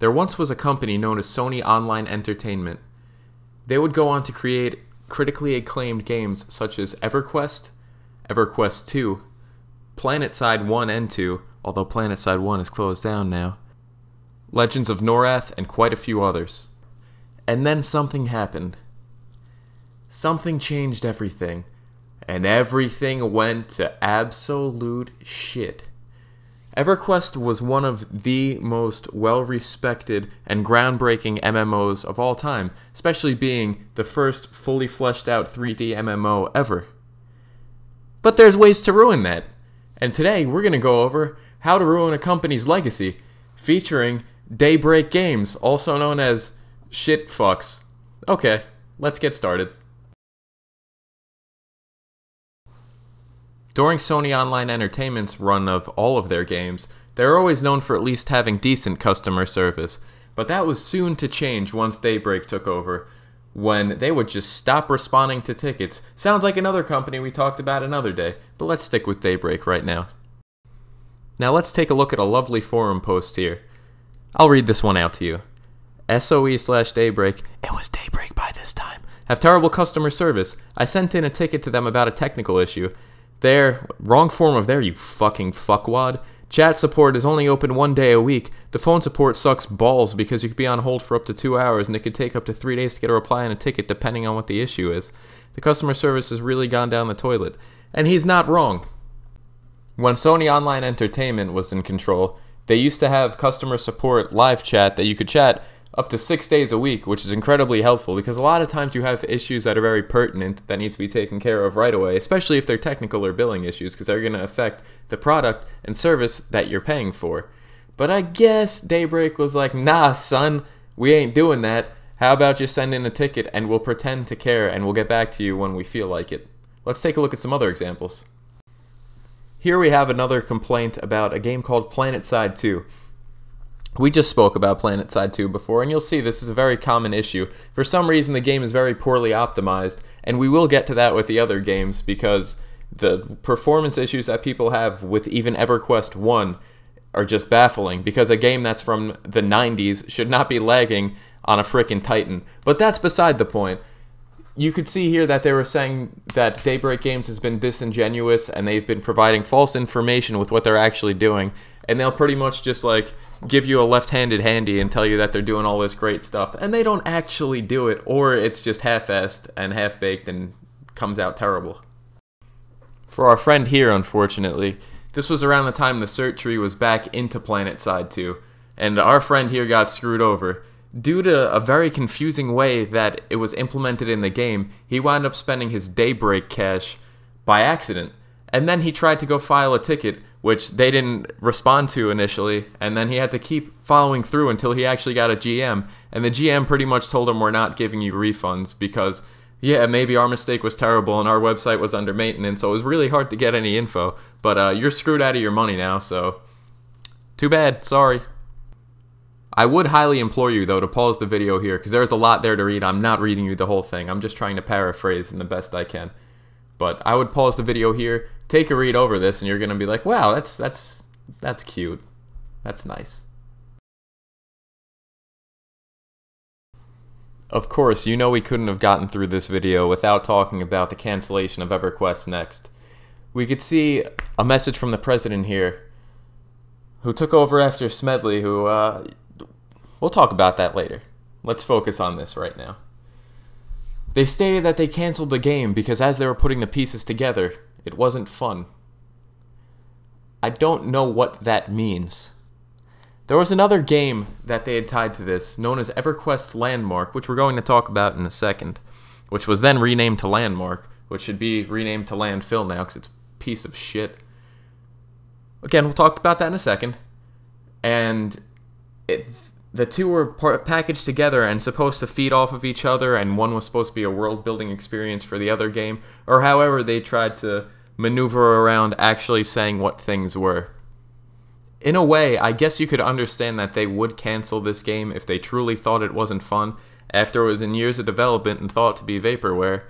There once was a company known as Sony Online Entertainment. They would go on to create critically acclaimed games such as EverQuest, EverQuest 2, Planetside 1 and 2, although Planetside 1 is closed down now, Legends of Norath, and quite a few others. And then something happened. Something changed everything, and everything went to absolute shit. EverQuest was one of the most well-respected and groundbreaking MMOs of all time, especially being the first fully fleshed out 3D MMO ever. But there's ways to ruin that, and today we're going to go over how to ruin a company's legacy, featuring Daybreak Games, also known as Shit Fucks. Okay, let's get started. During Sony Online Entertainment's run of all of their games, they were always known for at least having decent customer service, but that was soon to change once Daybreak took over, when they would just stop responding to tickets. Sounds like another company we talked about another day, but let's stick with Daybreak right now. Now let's take a look at a lovely forum post here. I'll read this one out to you. SOE/Daybreak, it was Daybreak by this time, have terrible customer service. I sent in a ticket to them about a technical issue. There, wrong form of there, you fucking fuckwad. Chat support is only open 1 day a week. The phone support sucks balls because you could be on hold for up to 2 hours and it could take up to 3 days to get a reply on a ticket depending on what the issue is. The customer service has really gone down the toilet. And he's not wrong. When Sony Online Entertainment was in control, they used to have customer support live chat that you could chat up to 6 days a week, which is incredibly helpful because a lot of times you have issues that are very pertinent that need to be taken care of right away, especially if they're technical or billing issues because they're going to affect the product and service that you're paying for. But I guess Daybreak was like, nah, son, we ain't doing that. How about you send in a ticket and we'll pretend to care and we'll get back to you when we feel like it. Let's take a look at some other examples. Here we have another complaint about a game called Planetside 2. We just spoke about Planetside 2 before, and you'll see this is a very common issue. For some reason, the game is very poorly optimized, and we will get to that with the other games because the performance issues that people have with even EverQuest 1 are just baffling, because a game that's from the 90s should not be lagging on a frickin' Titan. But that's beside the point. You could see here that they were saying that Daybreak Games has been disingenuous, and they've been providing false information with what they're actually doing, and they'll pretty much just like give you a left-handed handy and tell you that they're doing all this great stuff, and they don't actually do it, or it's just half-assed and half-baked and comes out terrible. For our friend here, unfortunately, this was around the time the cert tree was back into Planetside 2, and our friend here got screwed over. Due to a very confusing way that it was implemented in the game, he wound up spending his Daybreak cash by accident, and then he tried to go file a ticket, which they didn't respond to initially, and then he had to keep following through until he actually got a GM, and the GM pretty much told him, we're not giving you refunds because, yeah, maybe our mistake was terrible and our website was under maintenance, so it was really hard to get any info, but you're screwed out of your money now, so too bad, sorry. I would highly implore you, though, to pause the video here, because there's a lot there to read. I'm not reading you the whole thing. I'm just trying to paraphrase in the best I can. But I would pause the video here, take a read over this, and you're going to be like, wow, that's cute. That's nice. Of course, you know we couldn't have gotten through this video without talking about the cancellation of EverQuest next. We could see a message from the president here, who took over after Smedley, who, we'll talk about that later. Let's focus on this right now. They stated that they canceled the game because as they were putting the pieces together, it wasn't fun. I don't know what that means. There was another game that they had tied to this, known as EverQuest Landmark, which we're going to talk about in a second, which was then renamed to Landmark, which should be renamed to Landfill now because it's a piece of shit. Again, we'll talk about that in a second. And the two were packaged together and supposed to feed off of each other, and one was supposed to be a world-building experience for the other game, or however they tried to maneuver around actually saying what things were. In a way, I guess you could understand that they would cancel this game if they truly thought it wasn't fun, after it was in years of development and thought to be vaporware,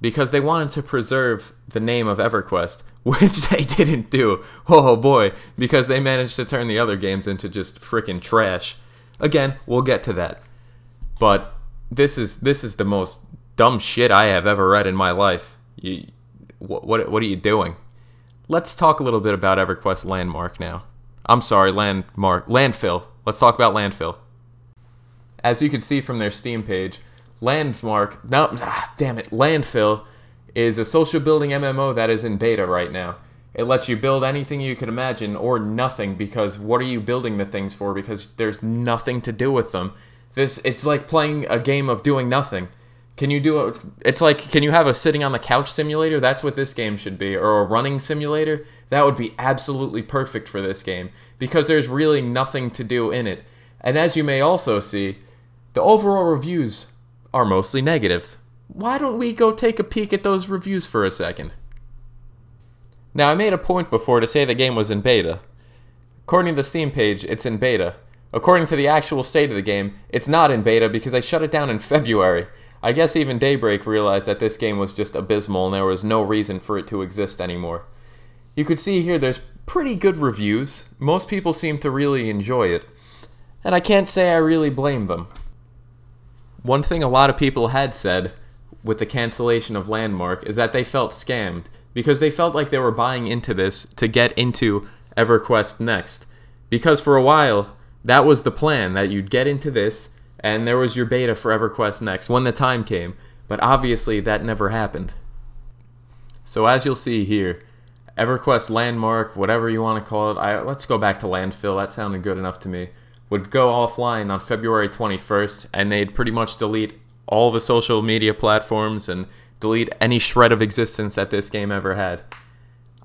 because they wanted to preserve the name of EverQuest, which they didn't do. Oh boy, because they managed to turn the other games into just frickin' trash. Again, we'll get to that. But this is the most dumb shit I have ever read in my life. What are you doing? Let's talk a little bit about EverQuest Landmark now. I'm sorry, Landfill. Let's talk about Landfill. As you can see from their Steam page, Landfill is a social building MMO that is in beta right now. It lets you build anything you can imagine or nothing, because what are you building the things for? Because there's nothing to do with them. It's like playing a game of doing nothing. Can you have a sitting on the couch simulator? That's what this game should be. Or a running simulator? That would be absolutely perfect for this game, because there's really nothing to do in it. And as you may also see, the overall reviews are mostly negative. Why don't we go take a peek at those reviews for a second? Now, I made a point before to say the game was in beta. According to the Steam page, it's in beta. According to the actual state of the game, it's not in beta because they shut it down in February. I guess even Daybreak realized that this game was just abysmal and there was no reason for it to exist anymore. You could see here there's pretty good reviews. Most people seem to really enjoy it. And I can't say I really blame them. One thing a lot of people had said with the cancellation of Landmark is that they felt scammed, because they felt like they were buying into this to get into EverQuest Next. Because for a while, that was the plan, that you'd get into this, and there was your beta for EverQuest Next when the time came. But obviously, that never happened. So as you'll see here, EverQuest Landmark, whatever you want to call it, let's go back to Landfill, that sounded good enough to me, would go offline on February 21st, and they'd pretty much delete all the social media platforms and delete any shred of existence that this game ever had.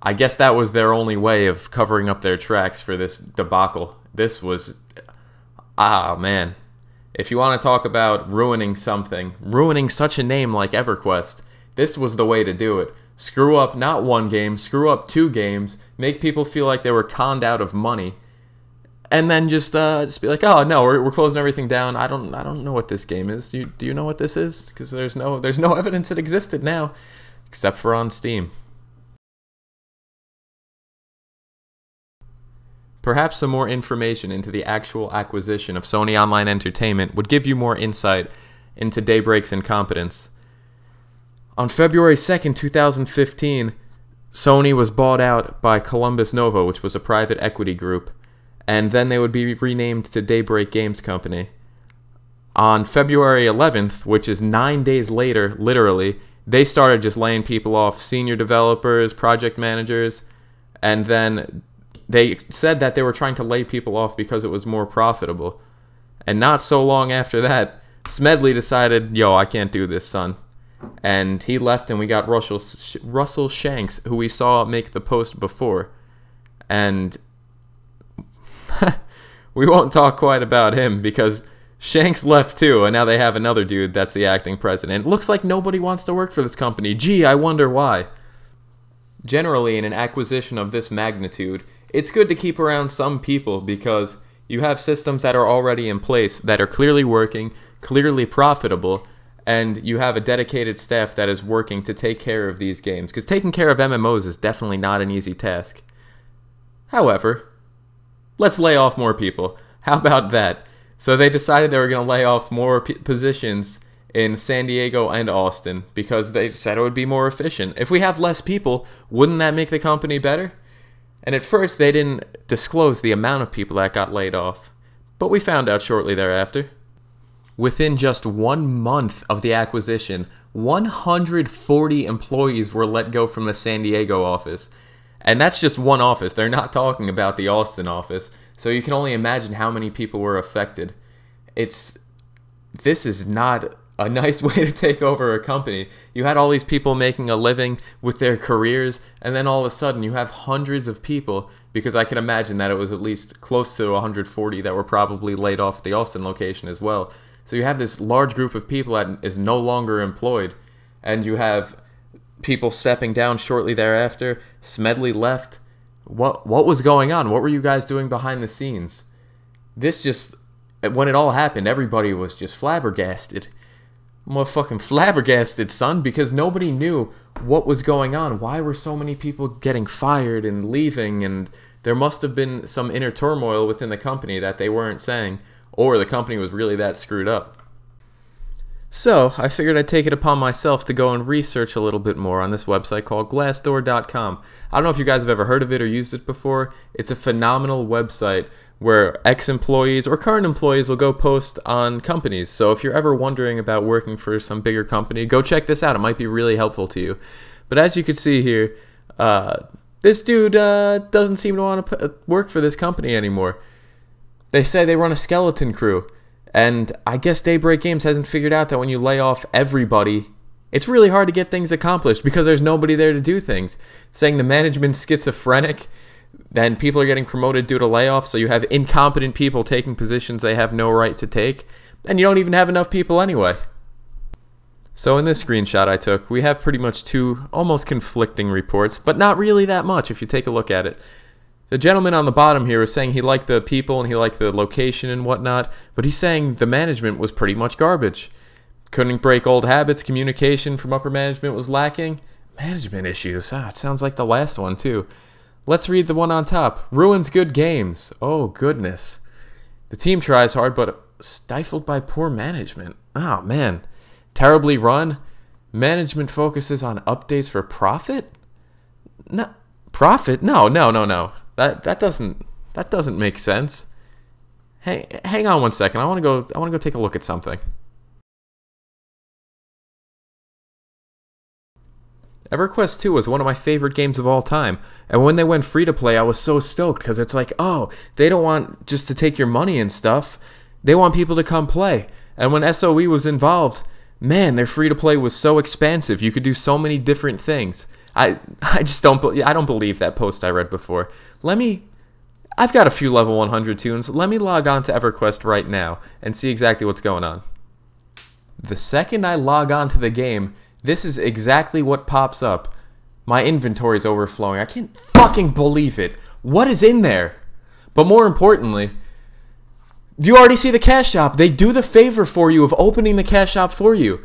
I guess that was their only way of covering up their tracks for this debacle. This was... man. If you want to talk about ruining something, ruining such a name like EverQuest, this was the way to do it. Screw up not one game, screw up 2 games, make people feel like they were conned out of money, and then just be like, oh no, we're closing everything down. I don't know what this game is. Do you know what this is? Because there's no evidence it existed now, except for on Steam. Perhaps some more information into the actual acquisition of Sony Online Entertainment would give you more insight into Daybreak's incompetence. On February 2nd, 2015, Sony was bought out by Columbus Nova, which was a private equity group, and then they would be renamed to Daybreak Games Company. On February 11th, which is 9 days later, literally, they started just laying people off, senior developers, project managers, and then they said that they were trying to lay people off because it was more profitable. And not so long after that, Smedley decided, yo, I can't do this, son. And he left, and we got Russell Shanks, who we saw make the post before. And we won't talk quite about him, because Shanks left too, and now they have another dude that's the acting president. It looks like nobody wants to work for this company. Gee, I wonder why. Generally, in an acquisition of this magnitude, it's good to keep around some people, because you have systems that are already in place that are clearly working, clearly profitable, and you have a dedicated staff that is working to take care of these games, because taking care of MMOs is definitely not an easy task. However, let's lay off more people. How about that? So they decided they were going to lay off more positions in San Diego and Austin, because they said it would be more efficient. If we have less people, wouldn't that make the company better? And at first, they didn't disclose the amount of people that got laid off, but we found out shortly thereafter. Within just 1 month of the acquisition, 140 employees were let go from the San Diego office. And that's just one office. They're not talking about the Austin office. So you can only imagine how many people were affected. This is not a nice way to take over a company. You had all these people making a living with their careers, and then all of a sudden you have hundreds of people, because I can imagine that it was at least close to 140 that were probably laid off at the Austin location as well. So you have this large group of people that is no longer employed, and you have people stepping down shortly thereafter. Smedley left. What was going on? What were you guys doing behind the scenes? When it all happened, everybody was just flabbergasted. Motherfucking flabbergasted, son, because nobody knew what was going on. Why were so many people getting fired and leaving? And there must have been some inner turmoil within the company that they weren't saying. or the company was really that screwed up. So I figured I'd take it upon myself to go and research a little bit more on this website called Glassdoor.com. I don't know if you guys have ever heard of it or used it before. It's a phenomenal website where ex-employees or current employees will go post on companies. So if you're ever wondering about working for some bigger company, go check this out. It might be really helpful to you. But as you can see here, this dude doesn't seem to want to work for this company anymore. They say they run a skeleton crew. And I guess Daybreak Games hasn't figured out that when you lay off everybody, it's really hard to get things accomplished because there's nobody there to do things. Saying the management's schizophrenic, then people are getting promoted due to layoffs, so you have incompetent people taking positions they have no right to take, and you don't even have enough people anyway. So in this screenshot I took, we have pretty much two almost conflicting reports, but not really that much if you take a look at it. The gentleman on the bottom here is saying he liked the people and he liked the location and whatnot, but he's saying the management was pretty much garbage. Couldn't break old habits, communication from upper management was lacking. Management issues, it sounds like the last one too. Let's read the one on top. Ruins good games. Oh goodness. The team tries hard but stifled by poor management. Oh man. Terribly run. Management focuses on updates for profit? No. Profit? No. That doesn't make sense. Hang on one second. I want to go take a look at something. EverQuest 2 was one of my favorite games of all time, and when they went free to play, I was so stoked because it's like, oh, they don't want just to take your money and stuff. They want people to come play. And when SOE was involved, man, their free to play was so expansive. You could do so many different things. I don't believe that post I read before. I've got a few level 100 tunes. Let me log on to EverQuest right now and see exactly what's going on. The second I log on to the game, this is exactly what pops up. My inventory's overflowing. I can't fucking believe it. What is in there? But more importantly, do you already see the cash shop? They do the favor for you of opening the cash shop for you.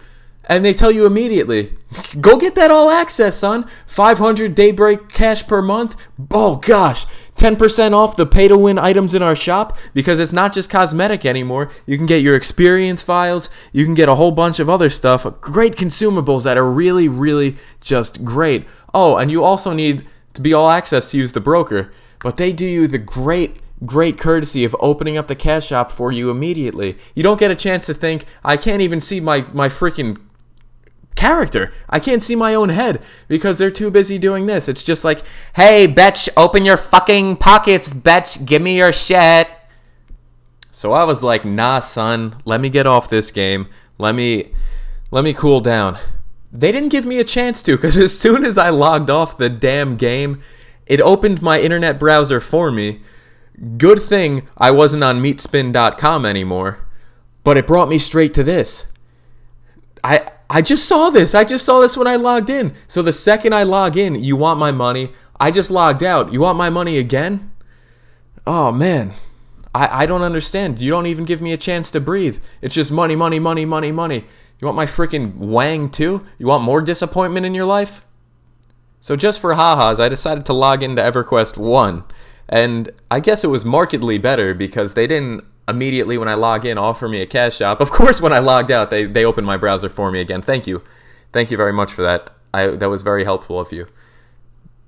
And they tell you immediately, go get that all access, son. 500 Daybreak cash per month. Oh gosh, 10% off the pay to win items in our shop because it's not just cosmetic anymore. You can get your experience files. You can get a whole bunch of other stuff. Great consumables that are really, really just great. Oh, and you also need to be all access to use the broker. But they do you the great courtesy of opening up the cash shop for you immediately. You don't get a chance to think, I can't even see my freaking character. I can't see my own head because they're too busy doing this. It's just like, hey, betch, open your fucking pockets, betch, give me your shit. So I was like, nah, son, let me get off this game. Let me cool down. They didn't give me a chance to because as soon as I logged off the damn game, it opened my internet browser for me. Good thing I wasn't on meatspin.com anymore, but it brought me straight to this. I just saw this. I just saw this when I logged in. So the second I log in, you want my money. I just logged out. You want my money again? Oh, man. I don't understand. You don't even give me a chance to breathe. It's just money, money, money, money, money. You want my freaking wang too? You want more disappointment in your life? So just for ha-has, I decided to log into EverQuest 1. And I guess it was markedly better because they didn't immediately when I log in offer me a cash shop. Of course, when I logged out, they opened my browser for me again. Thank you. Thank you very much for that. That was very helpful of you.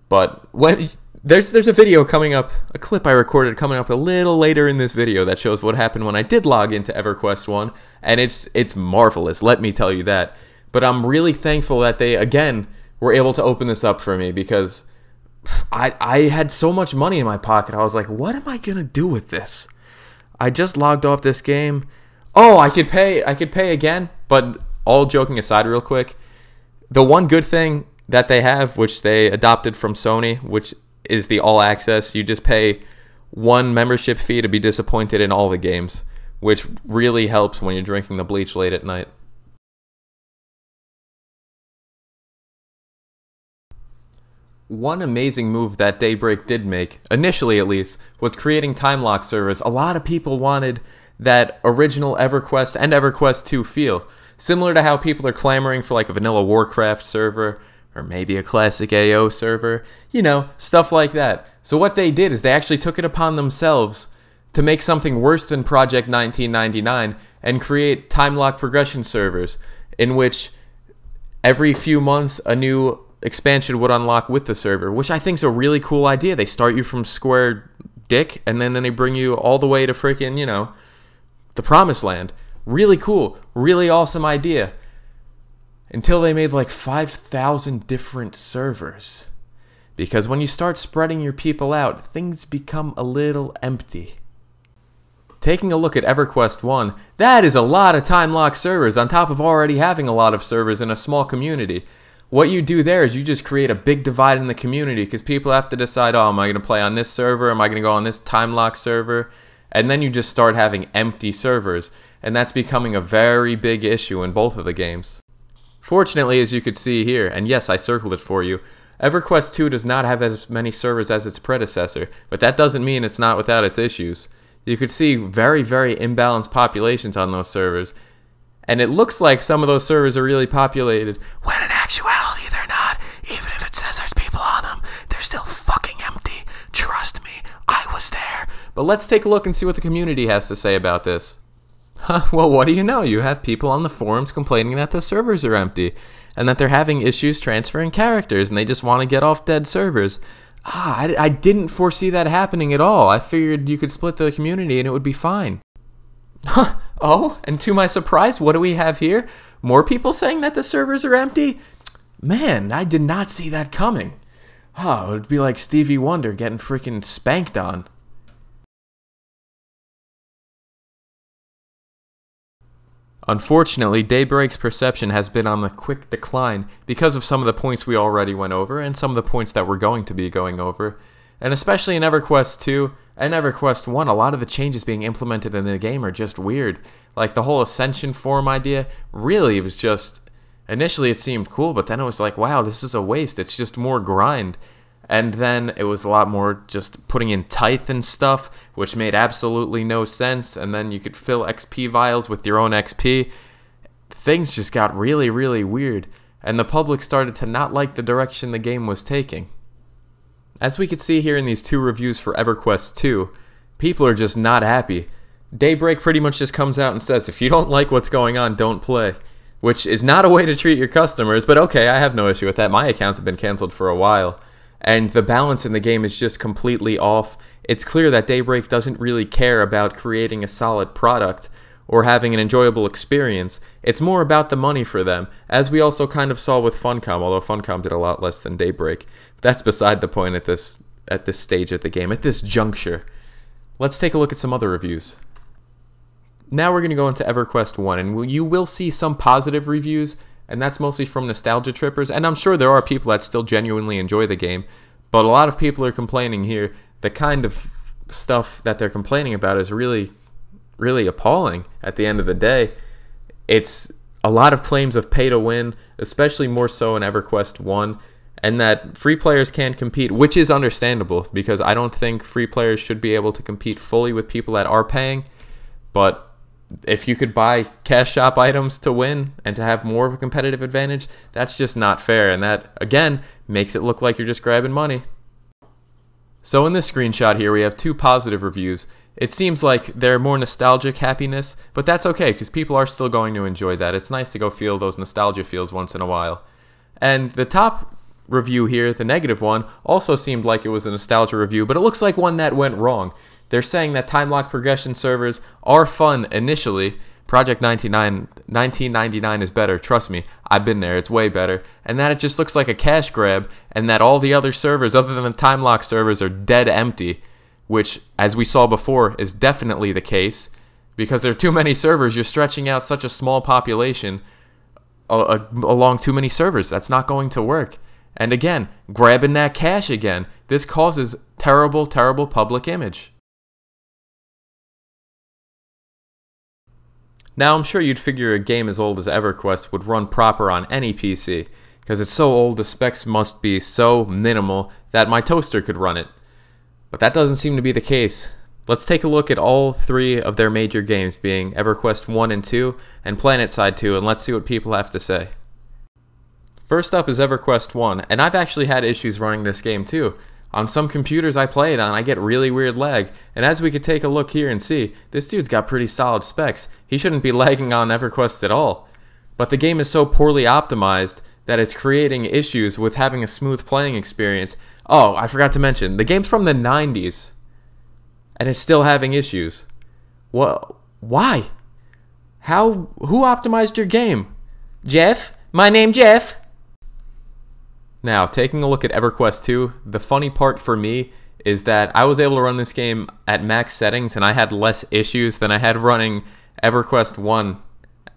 But when there's a video coming up, a clip I recorded coming up a little later in this video that shows what happened when I did log into EverQuest 1, and it's marvelous, let me tell you that. But I'm really thankful that they, again, were able to open this up for me because I had so much money in my pocket. I was like, what am I going to do with this? I just logged off this game. Oh, I could pay again. But all joking aside real quick, the one good thing that they have, which they adopted from Sony, which is the all access, you just pay one membership fee to be disappointed in all the games, which really helps when you're drinking the bleach late at night. One amazing move that Daybreak did make, initially at least, was creating time lock servers. A lot of people wanted that original EverQuest and EverQuest 2 feel, similar to how people are clamoring for like a vanilla Warcraft server, or maybe a classic AO server, you know, stuff like that. So what they did is they actually took it upon themselves to make something worse than Project 1999 and create time-lock progression servers in which every few months a new expansion would unlock with the server, which I think is a really cool idea. They start you from square dick and then they bring you all the way to freaking, you know, the promised land. Really cool, really awesome idea. Until they made like 5,000 different servers. Because when you start spreading your people out, things become a little empty. Taking a look at EverQuest 1, that is a lot of time-lock servers on top of already having a lot of servers in a small community. What you do there is you just create a big divide in the community because people have to decide, oh, am I going to play on this server? Am I going to go on this time-lock server? And then you just start having empty servers. And that's becoming a very big issue in both of the games. Fortunately, as you could see here, and yes, I circled it for you, EverQuest 2 does not have as many servers as its predecessor, but that doesn't mean it's not without its issues. You could see very, very imbalanced populations on those servers, and it looks like some of those servers are really populated, when in actuality they're not. Even if it says there's people on them, they're still fucking empty. Trust me, I was there. But let's take a look and see what the community has to say about this. Well, what do you know? You have people on the forums complaining that the servers are empty and that they're having issues transferring characters and they just want to get off dead servers. I didn't foresee that happening at all. I figured you could split the community and it would be fine. Oh, and to my surprise, what do we have here? More people saying that the servers are empty? Man, I did not see that coming. Oh, it would be like Stevie Wonder getting freaking spanked on. Unfortunately, Daybreak's perception has been on the quick decline because of some of the points we already went over and some of the points that we're going to be going over. And especially in EverQuest 2 and EverQuest 1, a lot of the changes being implemented in the game are just weird. Like the whole Ascension Forum idea, really it was just, initially it seemed cool, but then it was like, wow, this is a waste, it's just more grind. And then it was a lot more just putting in tithe and stuff, which made absolutely no sense. And then you could fill XP vials with your own XP. Things just got really, really weird. And the public started to not like the direction the game was taking. As we could see here in these two reviews for EverQuest 2, people are just not happy. Daybreak pretty much just comes out and says, if you don't like what's going on, don't play. Which is not a way to treat your customers, but okay, I have no issue with that. My accounts have been canceled for a while. And the balance in the game is just completely off. It's clear that Daybreak doesn't really care about creating a solid product or having an enjoyable experience. It's more about the money for them, as we also kind of saw with Funcom, although Funcom did a lot less than Daybreak. That's beside the point at this stage of the game, at this juncture. Let's take a look at some other reviews. Now we're going to go into EverQuest 1, and you will see some positive reviews, and that's mostly from nostalgia trippers, and I'm sure there are people that still genuinely enjoy the game, but a lot of people are complaining here. The kind of stuff that they're complaining about is really, really appalling at the end of the day. It's a lot of claims of pay to win, especially more so in EverQuest 1, and that free players can't compete, which is understandable, because I don't think free players should be able to compete fully with people that are paying, but if you could buy cash shop items to win and to have more of a competitive advantage, that's just not fair, and that, again, makes it look like you're just grabbing money. So in this screenshot here, we have two positive reviews. It seems like they're more nostalgic happiness, but that's okay, because people are still going to enjoy that. It's nice to go feel those nostalgia feels once in a while. And the top review here, the negative one, also seemed like it was a nostalgia review, but it looks like one that went wrong. They're saying that time-lock progression servers are fun initially. Project 1999 is better. Trust me, I've been there. It's way better. And that it just looks like a cash grab, and that all the other servers other than the time-lock servers are dead empty, which, as we saw before, is definitely the case. Because there are too many servers, you're stretching out such a small population along too many servers. That's not going to work. And again, grabbing that cash again. This causes terrible, terrible public image. Now, I'm sure you'd figure a game as old as EverQuest would run proper on any PC, because it's so old the specs must be so minimal that my toaster could run it. But that doesn't seem to be the case. Let's take a look at all three of their major games, being EverQuest 1 and 2 and Planetside 2, and let's see what people have to say. First up is EverQuest 1, and I've actually had issues running this game too. On some computers I play it on, I get really weird lag. And as we could take a look here and see, this dude's got pretty solid specs. He shouldn't be lagging on EverQuest at all. But the game is so poorly optimized that it's creating issues with having a smooth playing experience. Oh, I forgot to mention, the game's from the 90s. And it's still having issues. Well, why? Who optimized your game? Jeff? My name Jeff? Now, taking a look at EverQuest 2, the funny part for me is that I was able to run this game at max settings and I had less issues than I had running EverQuest 1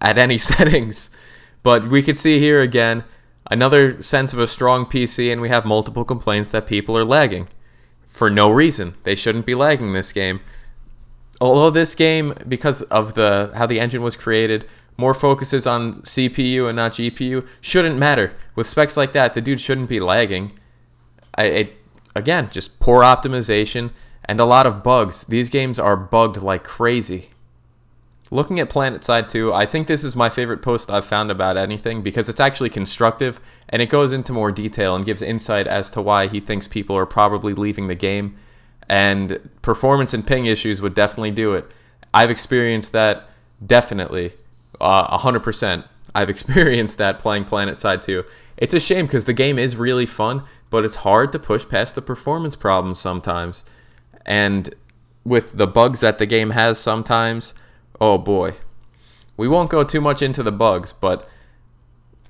at any settings. But we could see here again another sense of a strong PC, and we have multiple complaints that people are lagging. For no reason. They shouldn't be lagging this game. Although this game, because of how the engine was created, more focuses on CPU and not GPU, shouldn't matter. With specs like that, the dude shouldn't be lagging. Again, just poor optimization and a lot of bugs. These games are bugged like crazy. Looking at Planetside 2, I think this is my favorite post I've found about anything because it's actually constructive and it goes into more detail and gives insight as to why he thinks people are probably leaving the game. And performance and ping issues would definitely do it. I've experienced that definitely. 100%. I've experienced that playing Planetside 2. It's a shame because the game is really fun, but it's hard to push past the performance problems sometimes. And with the bugs that the game has sometimes, oh boy. We won't go too much into the bugs, but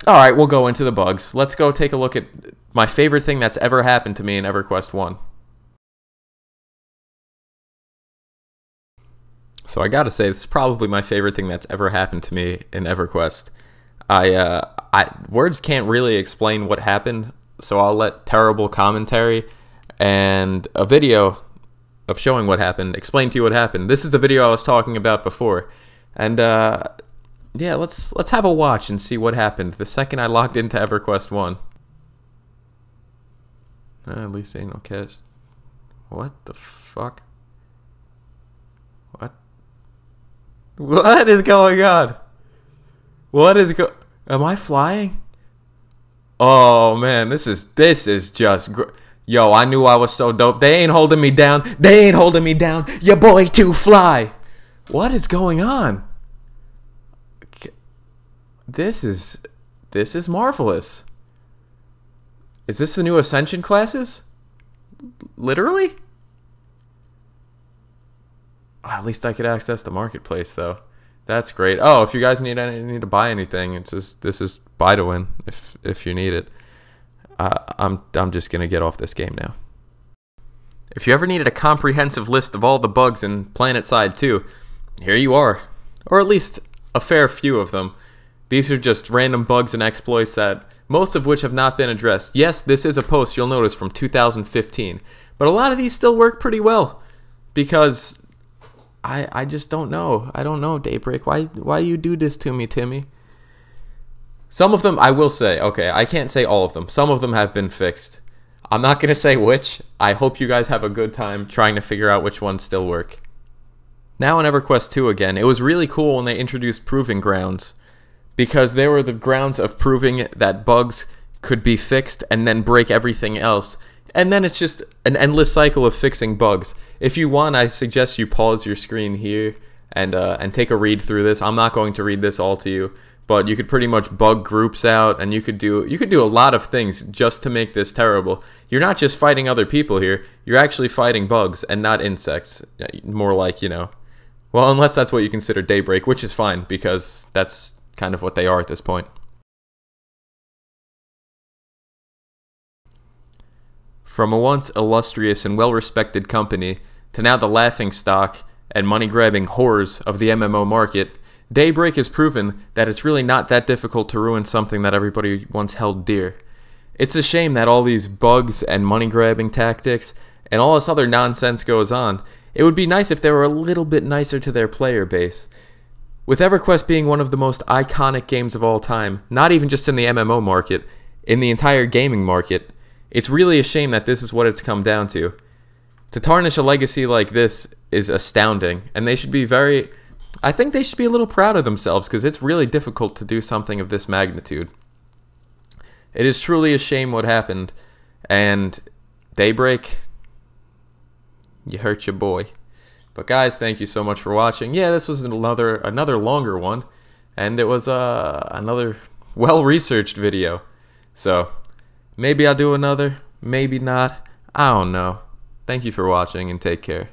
alright, we'll go into the bugs. Let's go take a look at my favorite thing that's ever happened to me in EverQuest 1. So I gotta say, this is probably my favorite thing that's ever happened to me in EverQuest. Words can't really explain what happened, so I'll let terrible commentary and a video of showing what happened explain to you what happened. This is the video I was talking about before, and yeah, let's have a watch and see what happened the second I logged into EverQuest 1. At least ain't no cash. What the fuck? What is going on? Am I flying? Oh man, this is just yo, I knew I was so dope. They ain't holding me down. They ain't holding me down. Your boy too fly. What is going on? This is marvelous. Is this the new Ascension classes? Literally? At least I could access the marketplace, though. That's great. Oh, if you guys need to buy anything, this is buy to win if you need it. I'm just gonna get off this game now. If you ever needed a comprehensive list of all the bugs in Planetside 2, here you are, or at least a fair few of them. These are just random bugs and exploits that most of which have not been addressed. Yes, this is a post you'll notice from 2015, but a lot of these still work pretty well because I just don't know. I don't know, Daybreak. Why you do this to me, Timmy? Some of them, I will say, okay, I can't say all of them. Some of them have been fixed. I'm not going to say which. I hope you guys have a good time trying to figure out which ones still work. Now in EverQuest 2 again, it was really cool when they introduced proving grounds because they were the grounds of proving that bugs could be fixed and then break everything else. And then it's just an endless cycle of fixing bugs. If you want, I suggest you pause your screen here and take a read through this. I'm not going to read this all to you, but you could pretty much bug groups out, and you could do a lot of things just to make this terrible. You're not just fighting other people here. You're actually fighting bugs and not insects. More like, well, unless that's what you consider Daybreak, which is fine because that's kind of what they are at this point. From a once illustrious and well-respected company to now the laughingstock and money-grabbing whores of the MMO market, Daybreak has proven that it's really not that difficult to ruin something that everybody once held dear. It's a shame that all these bugs and money-grabbing tactics and all this other nonsense goes on. It would be nice if they were a little bit nicer to their player base. With EverQuest being one of the most iconic games of all time, not even just in the MMO market, in the entire gaming market, it's really a shame that this is what it's come down to. To tarnish a legacy like this is astounding, and they should be I think they should be a little proud of themselves because it's really difficult to do something of this magnitude. It is truly a shame what happened, and Daybreak, you hurt your boy. But guys, thank you so much for watching. Yeah, this was another longer one, and it was another well-researched video. So maybe I'll do another, maybe not. I don't know. Thank you for watching, and take care.